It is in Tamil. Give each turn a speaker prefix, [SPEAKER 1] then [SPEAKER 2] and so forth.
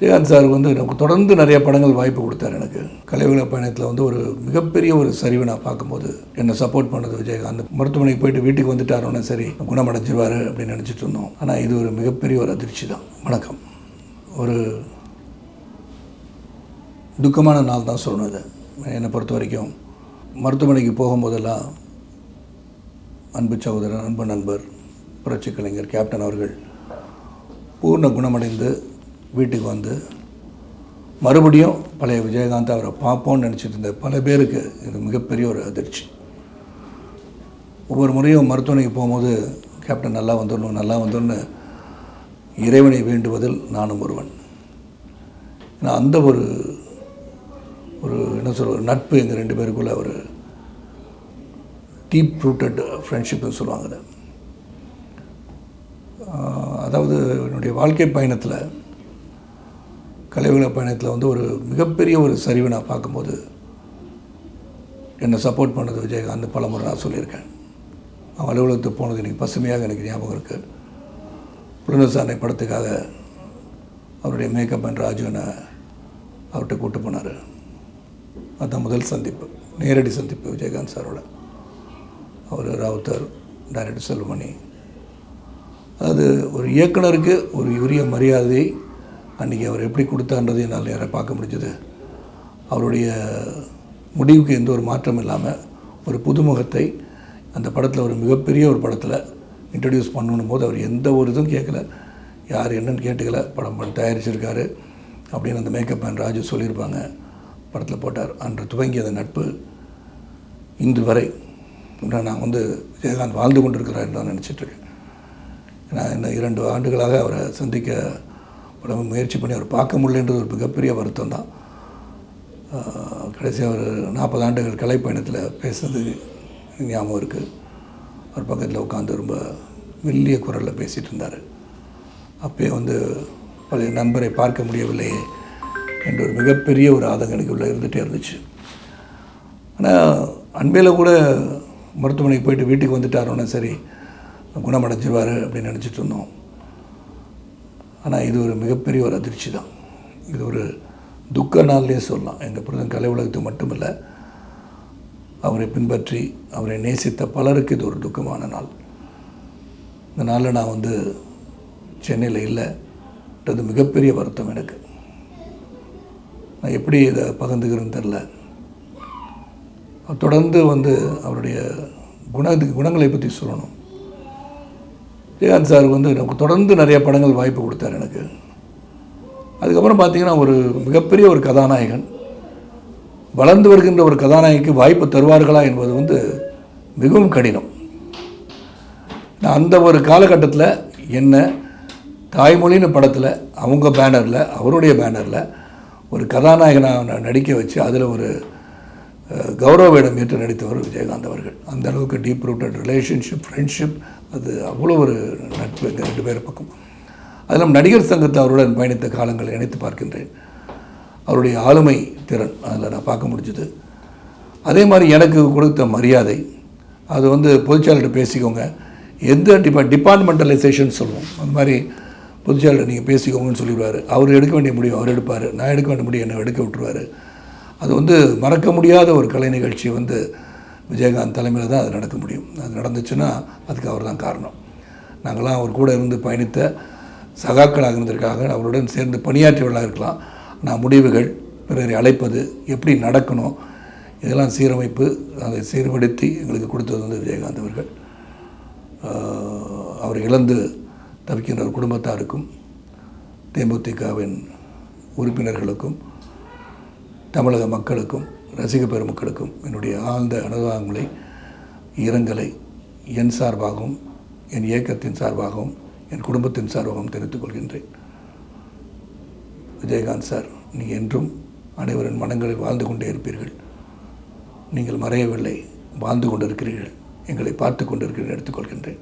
[SPEAKER 1] விஜயகாந்த் சார் வந்து எனக்கு தொடர்ந்து நிறைய படங்கள் வாய்ப்பு கொடுத்தார். எனக்கு கலையுலக பயணத்தில் வந்து ஒரு மிகப்பெரிய ஒரு சரிவை நான் பார்க்கும்போது என்னை சப்போர்ட் பண்ணது விஜயகாந்த். மருத்துவமனைக்கு போயிட்டு வீட்டுக்கு வந்துட்டாரோன்னா சரி குணமடைஞ்சிருவார் அப்படின்னு நினச்சிட்டு இருந்தோம். ஆனால் இது ஒரு மிகப்பெரிய ஒரு அதிர்ச்சி தான். வணக்கம். ஒரு துக்கமான நாள் தான் சொல்லணும். இது என்னை பொறுத்த வரைக்கும் மருத்துவமனைக்கு போகும்போதெல்லாம் அன்பு சகோதரர், அன்பு நண்பர், புரட்சி கலைஞர் கேப்டன் அவர்கள் பூர்ண குணமடைந்து வீட்டுக்கு வந்து மறுபடியும் பழைய விஜயகாந்த் அவரை பார்ப்போன்னு நினச்சிட்டு இருந்த பல பேருக்கு இது மிகப்பெரிய ஒரு அதிர்ச்சி. ஒவ்வொரு முறையும் மருத்துவமனைக்கு போகும்போது கேப்டன் நல்லா வந்துடணும்னு இறைவனை வேண்டுவதில் நானும் ஒருவன். ஏன்னா அந்த ஒரு என்ன சொல்ற ஒரு நட்பு எங்கள் ரெண்டு பேருக்குள்ள ஒரு டீப் ரூட்டட் ஃப்ரெண்ட்ஷிப்னு சொல்லுவாங்க. அதாவது என்னுடைய வாழ்க்கை பயணத்தில், கலையுலக பயணத்தில் வந்து ஒரு மிகப்பெரிய ஒரு சரிவை நான் பார்க்கும்போது என்னை சப்போர்ட் பண்ணது விஜயகாந்த். பல முறை நான் சொல்லியிருக்கேன். அவன் அலுவலகத்துக்கு போனது எனக்கு பசுமையாக எனக்கு ஞாபகம் இருக்குது. புலனசாரணை படத்துக்காக அவருடைய மேக்கப் அண்ட் ராஜுனை அவர்கிட்ட கூப்பிட்டு போனார். அதுதான் முதல் சந்திப்பு, நேரடி சந்திப்பு விஜயகாந்த் சாரோட. அவர் ராவுத்தர், டைரக்டர் செல்வமணி. அதாவது ஒரு இயக்குனருக்கு ஒரு உரிய மரியாதையை அன்றைக்கி அவர் எப்படி கொடுத்தான்றது என்னால் நேராக பார்க்க முடிஞ்சது. அவருடைய முடிவுக்கு எந்த ஒரு மாற்றம் இல்லாமல் ஒரு புதுமுகத்தை அந்த படத்தில், ஒரு மிகப்பெரிய ஒரு படத்தில் இன்ட்ரடியூஸ் பண்ணணும் போது அவர் எந்த ஒரு இதுவும் கேட்கல, யார் என்னன்னு கேட்டுக்கல. படம் தயாரிச்சிருக்காரு அப்படின்னு அந்த மேக்கப் மேன் ராஜு சொல்லியிருப்பாங்க. படத்தில் போட்டார். அன்று துவங்கிய அந்த நட்பு இன்று வரை நான் வந்து விஜயகாந்த் வாழ்ந்து கொண்டிருக்கிறார் தான் நினச்சிட்ருக்கேன். நான் இந்த 2 ஆண்டுகளாக அவரை சந்திக்க முயற்சி பண்ணி அவர் பார்க்க முடியலன்றது ஒரு மிகப்பெரிய வருத்தம் தான். கடைசியாக ஒரு 40 ஆண்டுகள் கலைப்பயணத்தில் பேசுனது ஞாபகம் இருக்குது. அவர் பக்கத்தில் உட்காந்து ரொம்ப மெல்லிய குரலில் பேசிகிட்டு இருந்தார். அப்போயே வந்து பழைய நண்பரை பார்க்க முடியவில்லையே என்ற ஒரு மிகப்பெரிய ஒரு ஆதங்கம் உள்ளே இருந்துகிட்டே இருந்துச்சு. ஆனால் அண்மையில் கூட மருத்துவமனைக்கு போயிட்டு வீட்டுக்கு வந்துட்டாரோன்னா சரி குணமடைஞ்சிருவார் அப்படின்னு நினச்சிட்டு இருந்தோம். ஆனால் இது ஒரு மிகப்பெரிய ஒரு அதிர்ச்சி தான். இது ஒரு துக்க நாள்லேயே சொல்லலாம். எங்கள் பிரதன் கலை உலகத்துக்கு மட்டுமில்லை, அவரை பின்பற்றி அவரை நேசித்த பலருக்கு இது ஒரு துக்கமான நாள். இந்த நாளில் நான் வந்து சென்னையில் இல்லைன்றது மிகப்பெரிய வருத்தம் எனக்கு. நான் எப்படி இதை பகிர்ந்துக்கிறேன்னு தெரில. தொடர்ந்து வந்து அவருடைய குணங்களை பற்றி சொல்லணும். விஜயகாந்த் சார் வந்து எனக்கு தொடர்ந்து நிறைய படங்கள் வாய்ப்பு கொடுத்தார். எனக்கு அதுக்கப்புறம் பார்த்திங்கன்னா ஒரு மிகப்பெரிய ஒரு கதாநாயகன், வளர்ந்து வருகின்ற ஒரு கதாநாயகிக்கு வாய்ப்பு தருவார்களா என்பது வந்து மிகவும் கடினம். நான் அந்த ஒரு காலகட்டத்தில் என்ன தாய்மொழின்னு படத்தில் அவங்க பேனரில், அவருடைய பேனரில் ஒரு கதாநாயகனாக நடிக்க வச்சு அதில் ஒரு கௌரவ வேடம் ஏற்று நடித்தவர் விஜயகாந்த் அவர்கள். அந்த அளவுக்கு டீப் ரூட்டட் ரிலேஷன்ஷிப், ஃப்ரெண்ட்ஷிப், அது அவ்வளோ ஒரு நட்பு எங்கள் 2 பேர் பக்கம். அதில் நடிகர் சங்கத்தை அவருடன் பயணித்த காலங்களை நினைத்து பார்க்கின்றேன். அவருடைய ஆளுமை திறன் அதில் நான் பார்க்க முடிஞ்சுது. அதே மாதிரி எனக்கு கொடுத்த மரியாதை, அது வந்து பொதுச்செயலாளர்கிட்ட பேசிக்கோங்க, எந்த டிபார்ட்மெண்டலைசேஷன் சொல்லுவோம், அந்த மாதிரி பொதுச்செயலாளர் நீங்கள் பேசிக்கோங்கன்னு சொல்லிடுவார். அவர் எடுக்க வேண்டிய முடிவு அவர் எடுப்பார், நான் எடுக்க வேண்டிய முடிவு என்னை எடுக்க விட்டுருவார். அது வந்து மறக்க முடியாத ஒரு கலை நிகழ்ச்சி வந்து விஜயகாந்த் தலைமையில் தான் அது நடக்க முடியும். அது நடந்துச்சுன்னா அதுக்கு அவர் தான் காரணம். நாங்களாம் அவர் கூட இருந்து பயணித்த சகாக்களாக இருந்திருக்காங்க, அவருடன் சேர்ந்து பணியாற்றியவர்களாக இருக்கலாம். நான் முடிவுகள், பிறரை அழைப்பது, எப்படி நடக்கணும், இதெல்லாம் சீரமைப்பு, அதை சீர்படுத்தி எங்களுக்கு கொடுத்தது வந்து விஜயகாந்த் அவர்கள். அவர் இழந்து தவிக்கின்ற ஒரு குடும்பத்தாருக்கும், தேமுதிகவின் உறுப்பினர்களுக்கும், தமிழக மக்களுக்கும், ரசிக பெருமக்களுக்கும் என்னுடைய ஆழ்ந்த அனுதாபங்களை, இரங்கலை என் சார்பாகவும், என் இயக்கத்தின் சார்பாகவும், என் குடும்பத்தின் சார்பாகவும் தெரிவித்துக் கொள்கின்றேன். விஜயகாந்த் சார், நீங்கள் என்றும் அனைவரின் மனங்களில் வாழ்ந்து கொண்டே இருப்பீர்கள். நீங்கள் மறையவில்லை, வாழ்ந்து கொண்டிருக்கிறீர்கள், எங்களை பார்த்து கொண்டிருக்கிறீர்கள் எடுத்துக்கொள்கின்றேன்.